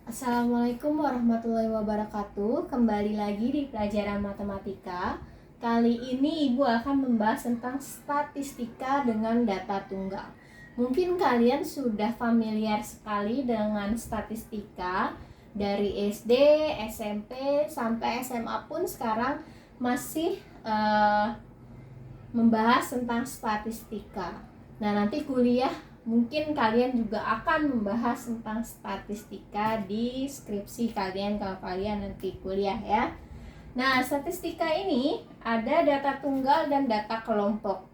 Assalamualaikum warahmatullahi wabarakatuh. Kembali lagi di pelajaran matematika. Kali ini Ibu akan membahas tentang statistika dengan data tunggal. Mungkin kalian sudah familiar sekali dengan statistika dari SD, SMP, sampai SMA pun sekarang masih membahas tentang statistika. Nah, nanti kuliah mungkin kalian juga akan membahas tentang statistika di skripsi kalian kalau kalian nanti kuliah ya. Nah, statistika ini ada data tunggal dan data kelompok.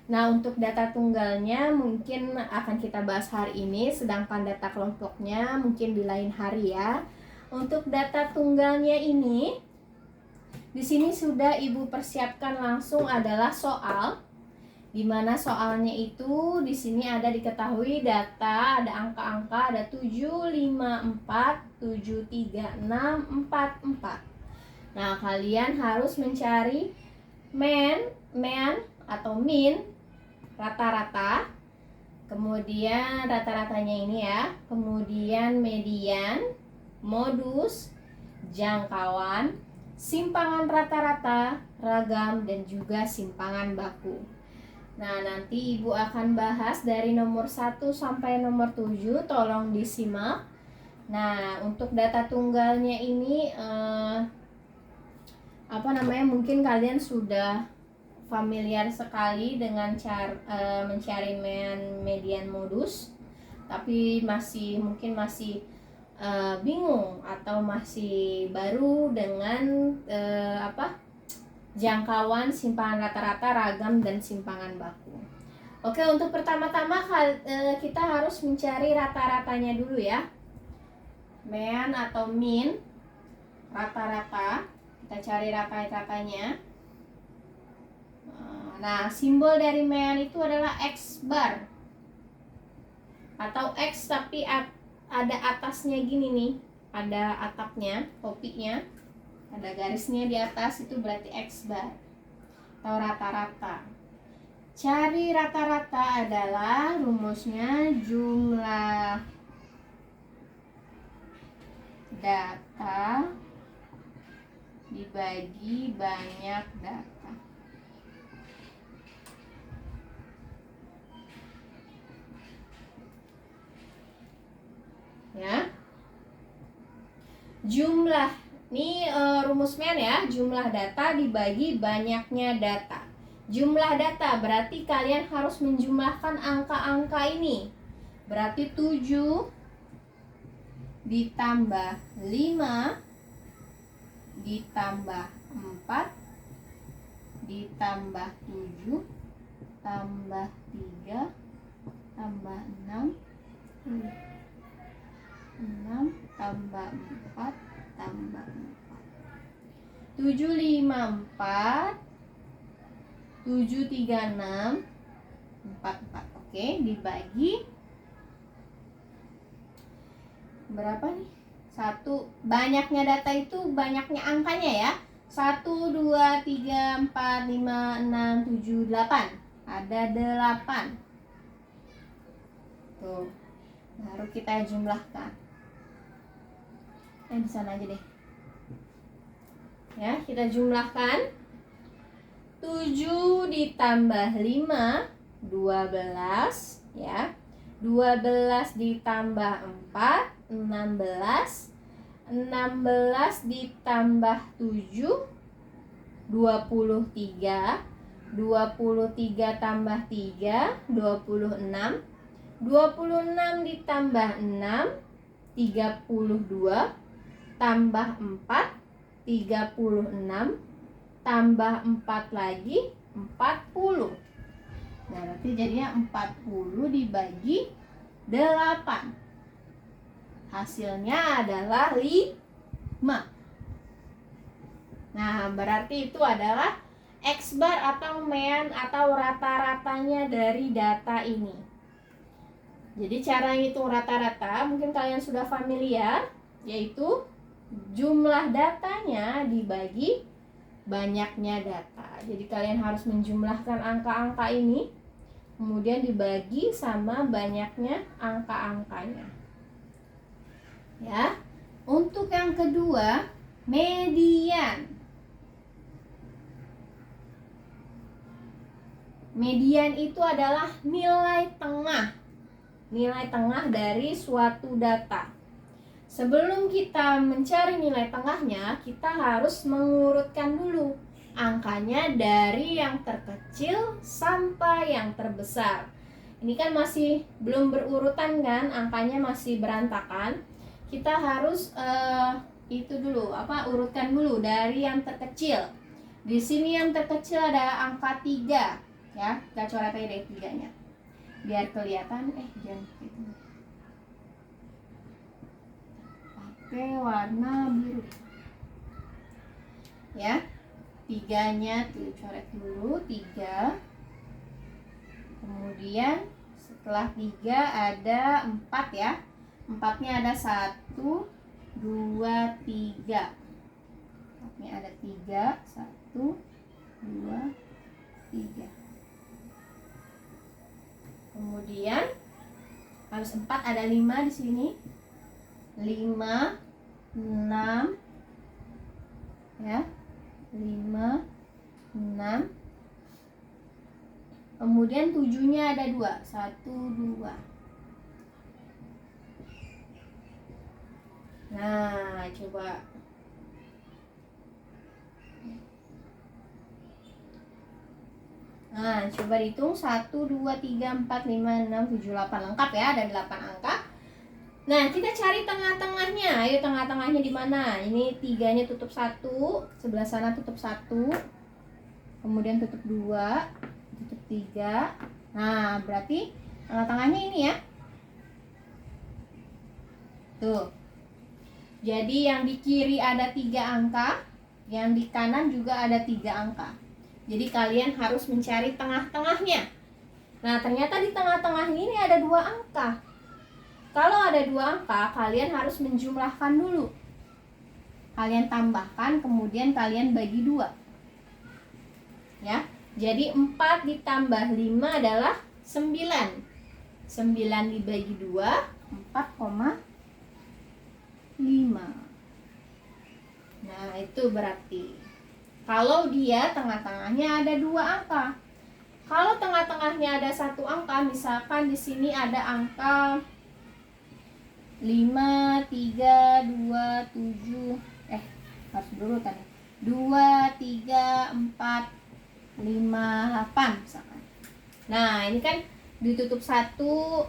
Nah, untuk data tunggalnya mungkin akan kita bahas hari ini, sedangkan data kelompoknya mungkin di lain hari ya. Untuk data tunggalnya ini, di sini sudah Ibu persiapkan langsung adalah soal. Di mana soalnya itu di sini ada diketahui data, ada angka-angka, ada 754, 736, 44. Nah, kalian harus mencari mean atau min, rata-rata. Kemudian rata-ratanya ini ya. Kemudian median, modus, jangkauan, simpangan rata-rata, ragam, dan juga simpangan baku. Nah, nanti Ibu akan bahas dari nomor 1 sampai nomor 7, tolong disimak. Nah, untuk data tunggalnya ini mungkin kalian sudah familiar sekali dengan mencari median modus, tapi mungkin masih bingung atau masih baru dengan jangkauan, simpangan rata-rata, ragam, dan simpangan baku. Oke, untuk pertama-tama kita harus mencari rata-ratanya dulu ya. Mean atau min, rata-rata. Kita cari rata-ratanya. Nah, simbol dari mean itu adalah X bar atau X tapi ada atasnya gini nih. Ada atapnya, topinya. Ada garisnya di atas, itu berarti X bar atau rata-rata. Cari rata-rata adalah rumusnya jumlah data dibagi banyak data. Ya. Jumlah ini rumus mean ya, jumlah data dibagi banyaknya data. Jumlah data berarti kalian harus menjumlahkan angka-angka ini. Berarti 7 ditambah 5 ditambah 4 ditambah 7 tambah 3 tambah 6 tambah 4 tambah 4. 754 736 44. Oke, dibagi berapa nih? Banyaknya data itu banyaknya angkanya ya. 1 2 3 4 5 6 7 8. Ada 8. Tuh. Baru kita jumlahkan. Di sana aja deh. Ya, kita jumlahkan. 7 ditambah 5 12 ya. 12 ditambah 4 16. 16 ditambah 7 23. 23 tambah 3 26. 26 ditambah 6 32 tambah 4 36 tambah 4 lagi 40. Nah, nanti jadinya 40 dibagi 8. Hasilnya adalah 5. Nah, berarti itu adalah X bar atau mean atau rata-ratanya dari data ini. Jadi cara ngitung rata-rata mungkin kalian sudah familiar, yaitu jumlah datanya dibagi banyaknya data. Jadi kalian harus menjumlahkan angka-angka ini, kemudian dibagi sama banyaknya angka-angkanya. Ya. Untuk yang kedua, median. Median itu adalah nilai tengah. Nilai tengah dari suatu data. Sebelum kita mencari nilai tengahnya, kita harus mengurutkan dulu angkanya dari yang terkecil sampai yang terbesar. Ini kan masih belum berurutan kan, angkanya masih berantakan. Kita harus urutkan dulu dari yang terkecil. Di sini yang terkecil ada angka 3, ya. Kita coret aja dari 3-nya. Biar kelihatan, jangan gitu. Pakai warna biru. Ya. 3-nya tuh coret dulu, 3. Kemudian setelah 3 ada 4 ya. 4-nya ada 1, 2, 3. 4-nya ada 3, 1, 2, 3. Kemudian harus 4, ada 5 di sini. 5, 6. Ya. 5, 6. Kemudian 7-nya ada 2, 1, 2. Nah, coba. Nah, coba dihitung 1, 2, 3, 4, 5, 6, 7, 8. Lengkap ya, ada 8 angka. Nah, kita cari tengah-tengahnya. Ayo, tengah-tengahnya di mana? Ini 3-nya tutup 1, sebelah sana tutup 1. Kemudian tutup 2, tutup 3. Nah, berarti tengah-tengahnya ini ya. Tuh. Jadi yang di kiri ada 3 angka, yang di kanan juga ada 3 angka. Jadi kalian harus mencari tengah-tengahnya. Nah, ternyata di tengah-tengah ini ada 2 angka. Kalau ada 2 angka, kalian harus menjumlahkan dulu. Kalian tambahkan, kemudian kalian bagi 2. Ya. Jadi 4 ditambah 5 adalah 9. 9 dibagi 2, 4,5. Nah, itu berarti kalau dia tengah-tengahnya ada 2 angka. Kalau tengah-tengahnya ada 1 angka, misalkan di sini ada angka 5, 3, 2, 7. Harus berurutan. 2, 3, 4, 5, 8 misalkan. Nah, ini kan ditutup 1,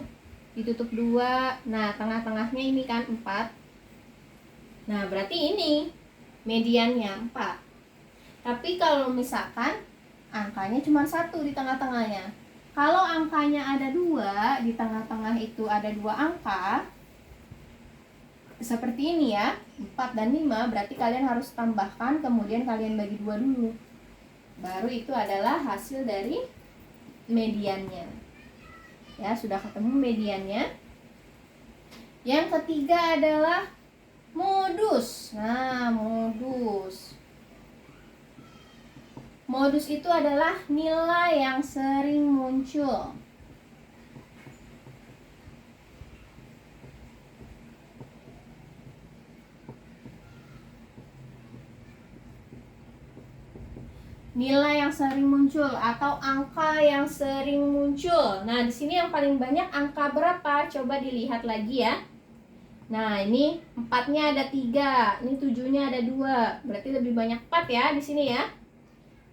ditutup 2. Nah, tengah-tengahnya ini kan 4. Nah, berarti ini mediannya 4. Tapi kalau misalkan angkanya cuma 1 di tengah-tengahnya. Kalau angkanya ada 2, di tengah-tengah itu ada 2 angka, seperti ini ya, 4 dan 5, berarti kalian harus tambahkan, kemudian kalian bagi 2 dulu. Baru itu adalah hasil dari mediannya. Ya, sudah ketemu mediannya. Yang ketiga adalah modus. Nah, modus. Modus itu adalah nilai yang sering muncul. Nilai yang sering muncul atau angka yang sering muncul. Nah, di sini yang paling banyak angka berapa? Coba dilihat lagi ya. Nah, ini 4-nya ada 3, ini 7-nya ada 2. Berarti lebih banyak 4 ya di sini ya.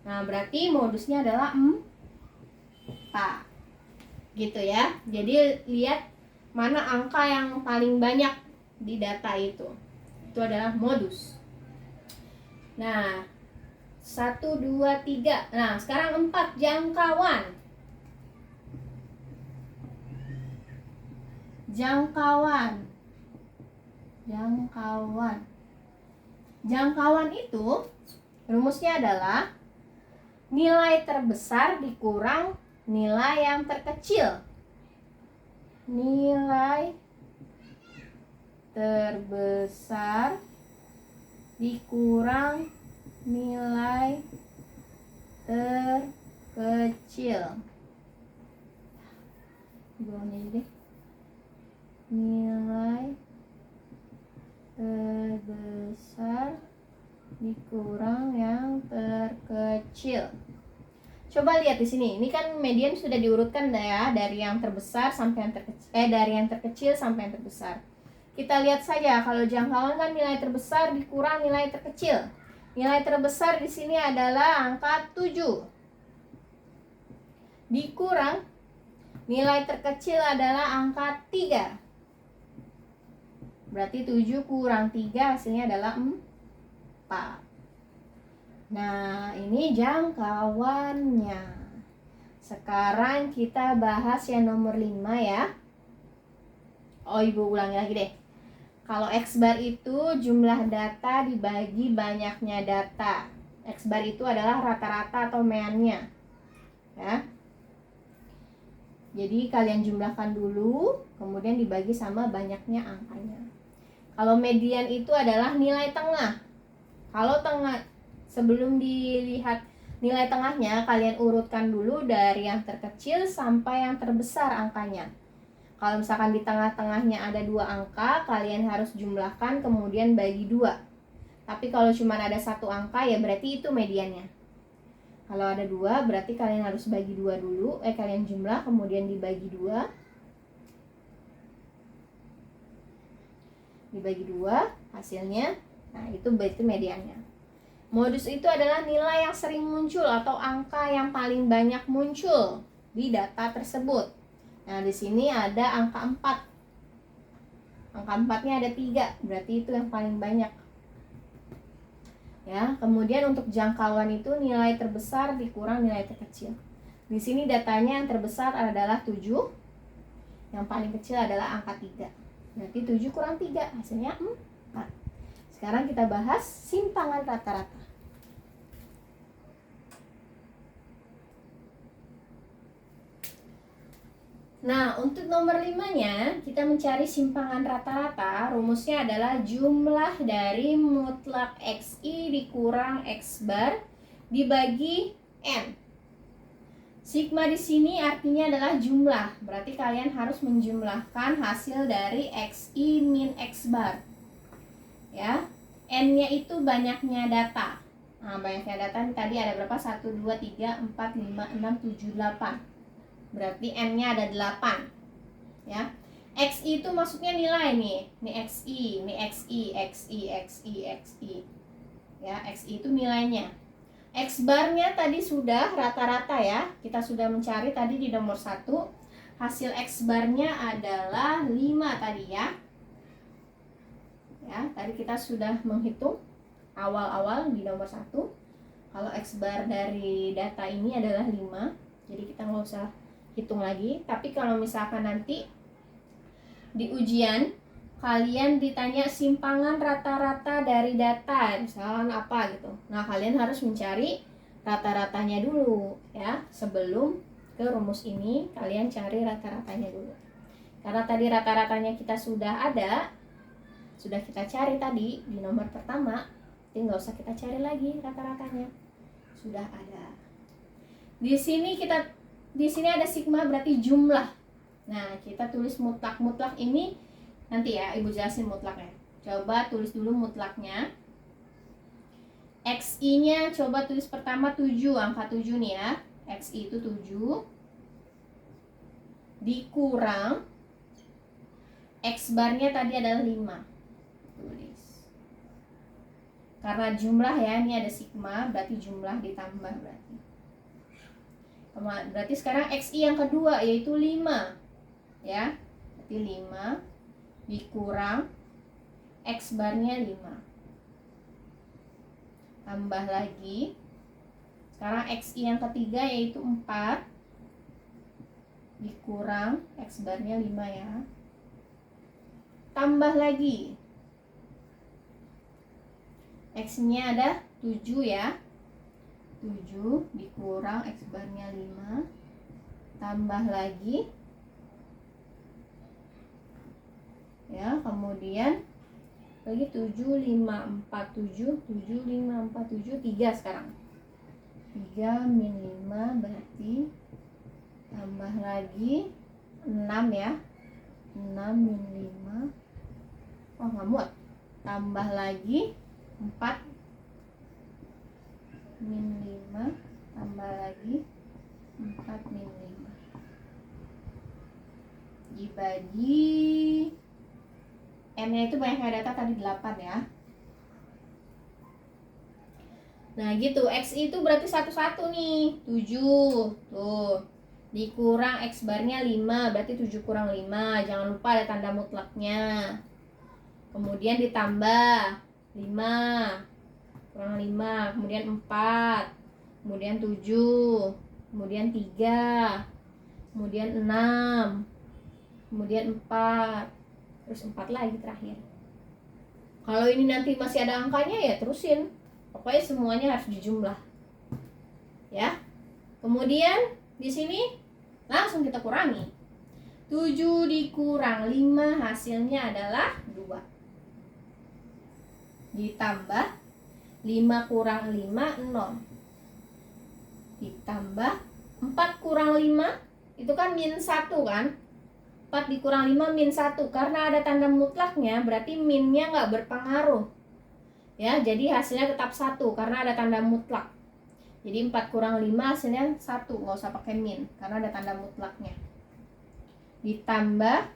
Nah, berarti modusnya adalah 4. Gitu ya. Jadi lihat mana angka yang paling banyak di data itu. Itu adalah modus. Nah, 1, 2, 3. Nah, sekarang 4, jangkauan. Jangkauan itu rumusnya adalah nilai terbesar dikurang nilai yang terkecil. Nilai terbesar dikurang nilai terkecil. Di bawahnya deh. Nilai terkecil dikurang yang terkecil. Coba lihat di sini. Ini kan median sudah diurutkan ya, dari yang terbesar sampai yang terkecil, dari yang terkecil sampai yang terbesar. Kita lihat saja, kalau jangkauan kan nilai terbesar dikurang nilai terkecil. Nilai terbesar di sini adalah angka 7. Dikurang nilai terkecil adalah angka 3. Berarti 7 kurang 3 hasilnya adalah 4. Nah, ini jangkauannya. Sekarang kita bahas yang nomor 5 ya. Oh, Ibu ulangi lagi deh. Kalau X bar itu jumlah data dibagi banyaknya data. X bar itu adalah rata-rata atau meannya. Ya. Jadi kalian jumlahkan dulu, kemudian dibagi sama banyaknya angkanya. Kalau median itu adalah nilai tengah. Kalau tengah, sebelum dilihat nilai tengahnya, kalian urutkan dulu dari yang terkecil sampai yang terbesar angkanya. Kalau misalkan di tengah-tengahnya ada 2 angka, kalian harus jumlahkan kemudian bagi 2. Tapi kalau cuma ada 1 angka ya berarti itu mediannya. Kalau ada 2 berarti kalian harus bagi 2 dulu. Kalian jumlah kemudian dibagi 2. Dibagi 2 hasilnya. Nah, itu berarti mediannya. Modus itu adalah nilai yang sering muncul atau angka yang paling banyak muncul di data tersebut. Nah, di sini ada angka 4. Angka 4-nya ada 3, berarti itu yang paling banyak. Ya, kemudian untuk jangkauan itu nilai terbesar dikurang nilai terkecil. Di sini datanya yang terbesar adalah 7. Yang paling kecil adalah angka 3. Berarti 7 kurang 3 hasilnya 4. Sekarang kita bahas simpangan rata-rata. Nah, untuk nomor 5-nya, kita mencari simpangan rata-rata. Rumusnya adalah jumlah dari mutlak XI dikurang X bar dibagi N. Sigma di sini artinya adalah jumlah. Berarti kalian harus menjumlahkan hasil dari XI min X bar. Ya, N-nya itu banyaknya data. Nah, banyaknya data tadi ada berapa? 1, 2, 3, 4, 5, 6, 7, 8. Berarti N-nya ada 8. Ya. XI itu masuknya nilai nih. Ini XI, ini XI, XI, XI, XI. Ya, XI itu nilainya. X bar-nya tadi sudah rata-rata ya. Kita sudah mencari tadi di nomor 1. Hasil X bar-nya adalah 5 tadi ya. Ya, tadi kita sudah menghitung awal-awal di nomor 1. Kalau X bar dari data ini adalah 5. Jadi kita nggak usah hitung lagi. Tapi kalau misalkan nanti di ujian kalian ditanya simpangan rata-rata dari data, misalkan apa gitu. Nah, kalian harus mencari rata-ratanya dulu ya. Sebelum ke rumus ini, kalian cari rata-ratanya dulu. Karena tadi rata-ratanya kita sudah ada, sudah kita cari tadi di nomor pertama, jadi nggak usah kita cari lagi rata-ratanya. Sudah ada. Di sini ada sigma berarti jumlah. Nah, kita tulis mutlak. Mutlak ini nanti ya Ibu jelasin mutlaknya. Coba tulis dulu mutlaknya. XI-nya coba tulis pertama 7, angka 7 nih ya. XI itu 7 dikurang X bar-nya tadi adalah 5. Tulis. Karena jumlah ya, ini ada sigma, berarti jumlah ditambah berarti. Berarti sekarang XI yang kedua yaitu 5. Ya. Berarti 5 dikurang X bar-nya 5. Tambah lagi. Sekarang XI yang ketiga yaitu 4 dikurang X bar-nya 5 ya. Tambah lagi. X-nya ada 7 ya. 7 dikurang X bar-nya 5. Tambah lagi. Ya, kemudian lagi 7, 5, 4, 7, 7, 5, 4, 7, 3 sekarang. 3 min 5 berarti tambah lagi 6 ya. 6 min 5. Oh, nggak muat. Tambah lagi 4 min 5 tambah lagi 4 min 5 dibagi M-nya itu banyaknya data tadi 8 ya. Nah gitu, X itu berarti 1 nih 7 tuh, dikurang X barnya 5, berarti 7 kurang 5, jangan lupa ada tanda mutlaknya. Kemudian ditambah 5 kurang 5, kemudian 4, kemudian 7, kemudian 3, kemudian 6, kemudian 4, terus 4 lagi terakhir. Kalau ini nanti masih ada angkanya ya terusin, pokoknya semuanya harus dijumlah ya. Kemudian di sini langsung kita kurangi. 7 dikurang 5 hasilnya adalah 2. Ditambah 5 kurang 5 0. Ditambah 4 kurang 5 itu kan min 1 kan. 4 dikurang 5 min 1. Karena ada tanda mutlaknya berarti minnya nggak berpengaruh ya, jadi hasilnya tetap 1 karena ada tanda mutlak. Jadi 4 kurang 5 hasilnya 1, nggak usah pakai min karena ada tanda mutlaknya. Ditambah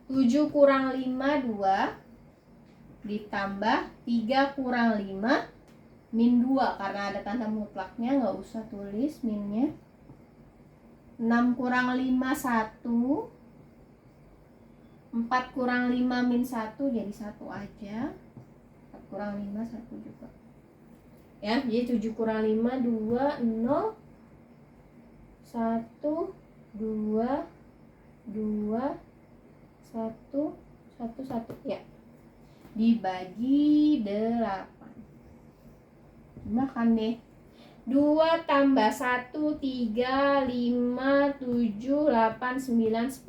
7 kurang 5 2, ditambah 3 kurang 5 min 2 karena ada tanda mutlaknya, nggak usah tulis minnya. 6 kurang 5 1, 4 kurang 5 min 1 jadi 1 aja. 4 kurang 5 1 juga ya, jadi 7 kurang 5 2 0 1 2 2 1 1 1 ya, dibagi 8. Makan deh. 2 tambah 1 3 5 7 8 9 10.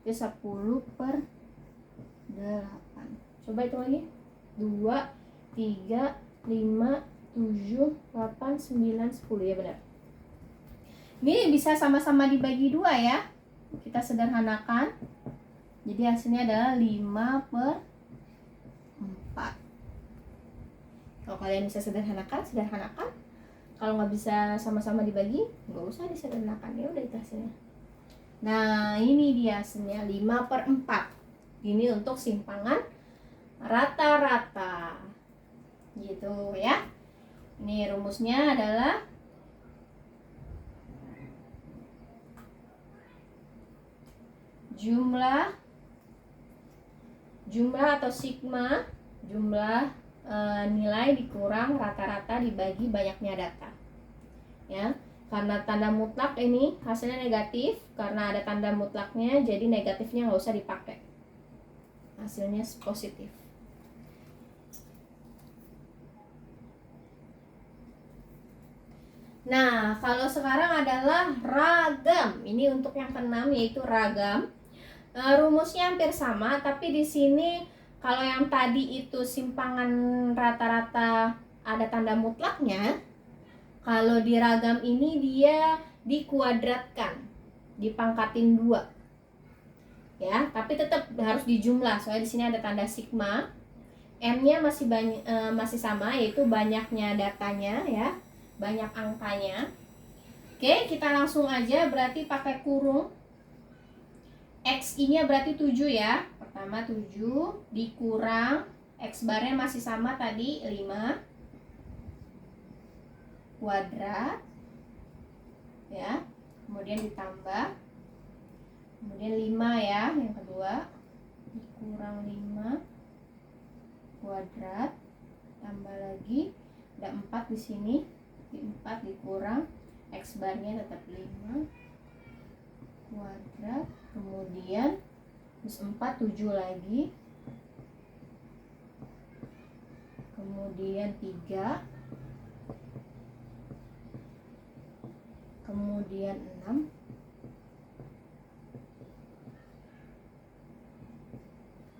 Itu 10 per 8. Coba itu lagi. 2 3 5 7 8 9 10 ya benar. Ini bisa sama-sama dibagi 2 ya. Kita sederhanakan. Jadi hasilnya adalah 5 per 4. Kalau kalian bisa sederhanakan, sederhanakan. Kalau nggak bisa sama-sama dibagi, nggak usah disederhanakan, ya udah itu hasilnya. Nah ini dia hasilnya 5 per 4. Ini untuk simpangan rata-rata gitu ya. Ini rumusnya adalah jumlah atau sigma, jumlah nilai dikurang rata-rata dibagi banyaknya data ya. Karena tanda mutlak ini hasilnya negatif, karena ada tanda mutlaknya jadi negatifnya nggak usah dipakai, hasilnya positif. Nah, kalau sekarang adalah ragam. Ini untuk yang keenam yaitu ragam. Rumusnya hampir sama, tapi di sini kalau yang tadi itu simpangan rata-rata ada tanda mutlaknya, kalau di ragam ini dia dikuadratkan, dipangkatin 2. Ya, tapi tetap harus dijumlah soalnya di sini ada tanda sigma. M-nya masih sama yaitu banyaknya datanya ya. Banyak angkanya. Oke, kita langsung aja berarti pakai kurung. XI-nya berarti 7 ya. Pertama 7 dikurang X barnya masih sama tadi 5 kuadrat ya. Kemudian ditambah, kemudian 5 ya yang kedua, dikurang 5 kuadrat, tambah lagi ada 4 di sini. 4 dikurang X barnya tetap 5 kuadrat, kemudian plus 4 7 lagi, kemudian 3, kemudian 6,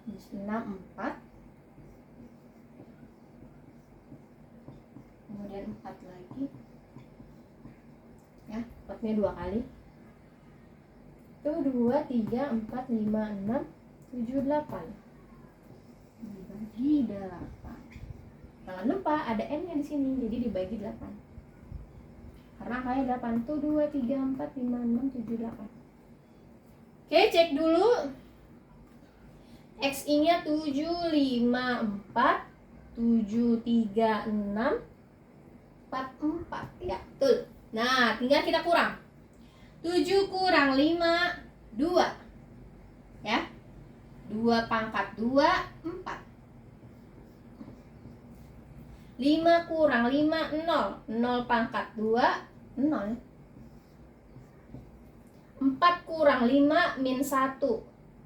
plus 6 4, kemudian 4 lagi ya, 4-nya 2 kali itu 2, 3, 4, 5, 6, 7, 8 dibagi 8. Jangan lupa ada n-nya di sini, jadi dibagi 8. Karena kali 8 tuh 2, 3, 4, 5, 6, 7, 8. Oke, cek dulu. XI-nya 7, 5, 4, 7, 3, 6, 4, 4. Ya, betul. Nah, tinggal kita kurang. 7 kurang 5, 2. Ya. 2 pangkat 2, 4. 5 kurang 5, 0. 0 pangkat 2, 0. 4 kurang 5, min 1.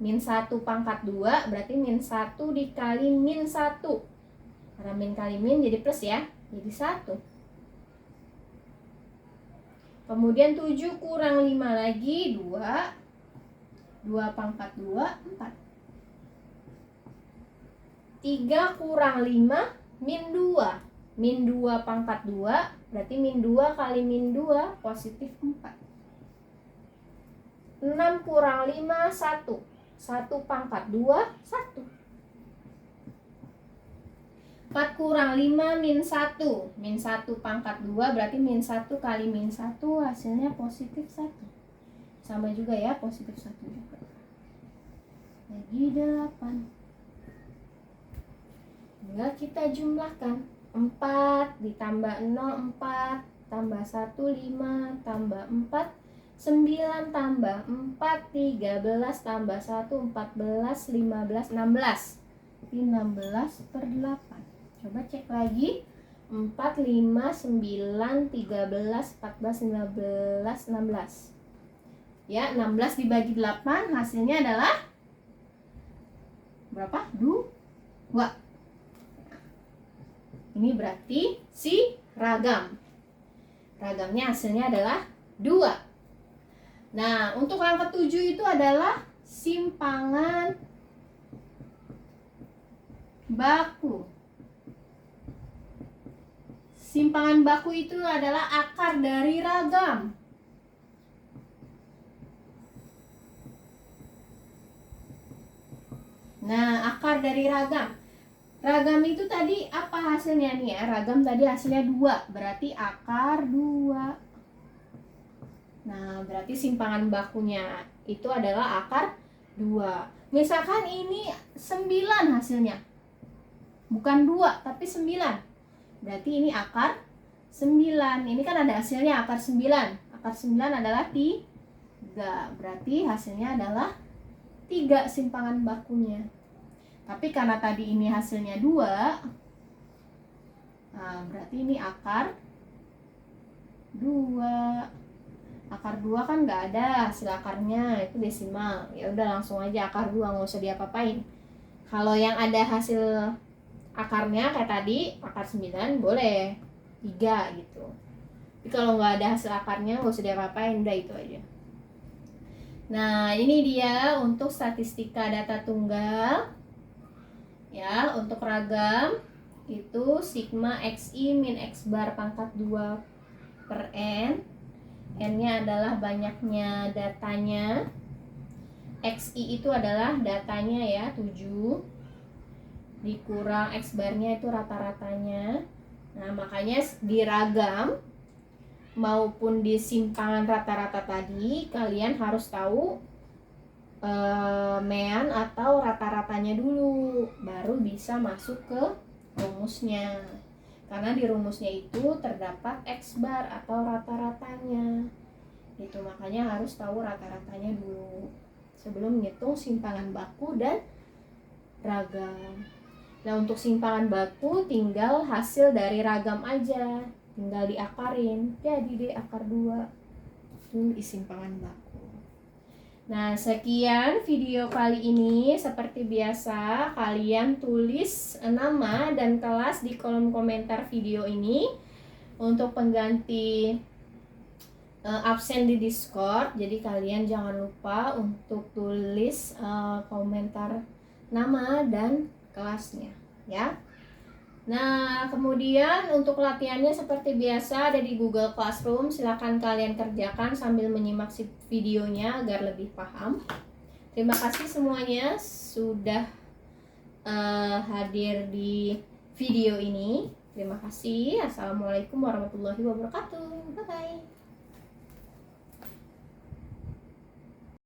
Min 1 pangkat 2, berarti min 1 dikali min 1. Karena min kali min jadi plus ya, jadi 1. Kemudian 7 kurang 5 lagi, 2. 2 pangkat 2, 4. 3 kurang 5, min 2. Min 2 pangkat 2, berarti min 2 kali min 2, positif 4. 6 kurang 5, 1. 1 pangkat 2, 1. 4 kurang 5, min 1. Min 1 pangkat 2, berarti min 1 kali min 1, hasilnya positif 1. Sama juga ya, positif 1 juga. Lagi 8. Tinggal kita jumlahkan. 4 ditambah 0, 4. Tambah 1, 5. Tambah 4, 9. Tambah 4, 13. Tambah 1, 14. 15, 16. 16 per 8. Coba cek lagi. 4, 5, 9, 13, 14, 15, 16. Ya, 16 dibagi 8 hasilnya adalah berapa? 2. Ini berarti si ragam. Ragamnya hasilnya adalah 2. Nah, untuk yang ke-7 itu adalah simpangan baku. Simpangan baku itu adalah akar dari ragam. Nah, akar dari ragam. Ragam itu tadi apa hasilnya nih ya? Ragam tadi hasilnya 2, berarti akar 2. Nah, berarti simpangan bakunya itu adalah akar 2. Misalkan ini 9 hasilnya. Bukan 2, tapi 9. Berarti ini akar 9. Ini kan ada hasilnya akar 9. Akar 9 adalah 3. Berarti hasilnya adalah 3 simpangan bakunya. Tapi karena tadi ini hasilnya 2, nah berarti ini akar 2. Akar 2 kan nggak ada hasil akarnya, itu desimal. Ya udah langsung aja akar 2, nggak usah diapa-apain. Kalau yang ada hasil akarnya kayak tadi, akar 9 boleh 3 gitu. Tapi kalau nggak ada hasil akarnya nggak usah diapa-apain, udah itu aja. Nah, ini dia untuk statistika data tunggal. Ya, untuk ragam itu sigma xi min x bar pangkat 2 per n. N-nya adalah banyaknya datanya. Xi itu adalah datanya ya, 7. Dikurang x barnya itu rata-ratanya. Nah, makanya di ragam maupun di simpangan rata-rata tadi, kalian harus tahu mean atau rata-ratanya dulu, baru bisa masuk ke rumusnya. Karena di rumusnya itu terdapat x bar atau rata-ratanya. Itu makanya harus tahu rata-ratanya dulu sebelum ngitung simpangan baku dan ragam. Nah, untuk simpangan baku tinggal hasil dari ragam aja, tinggal diakarin. Jadi deh akar 2 itu simpangan baku. Nah, sekian video kali ini. Seperti biasa, kalian tulis nama dan kelas di kolom komentar video ini. Untuk pengganti absen di Discord, jadi kalian jangan lupa untuk tulis komentar nama dan kelasnya ya. Nah, kemudian untuk latihannya seperti biasa ada di Google Classroom. Silakan kalian kerjakan sambil menyimak videonya agar lebih paham. Terima kasih semuanya sudah hadir di video ini. Terima kasih. Assalamualaikum warahmatullahi wabarakatuh. Bye bye.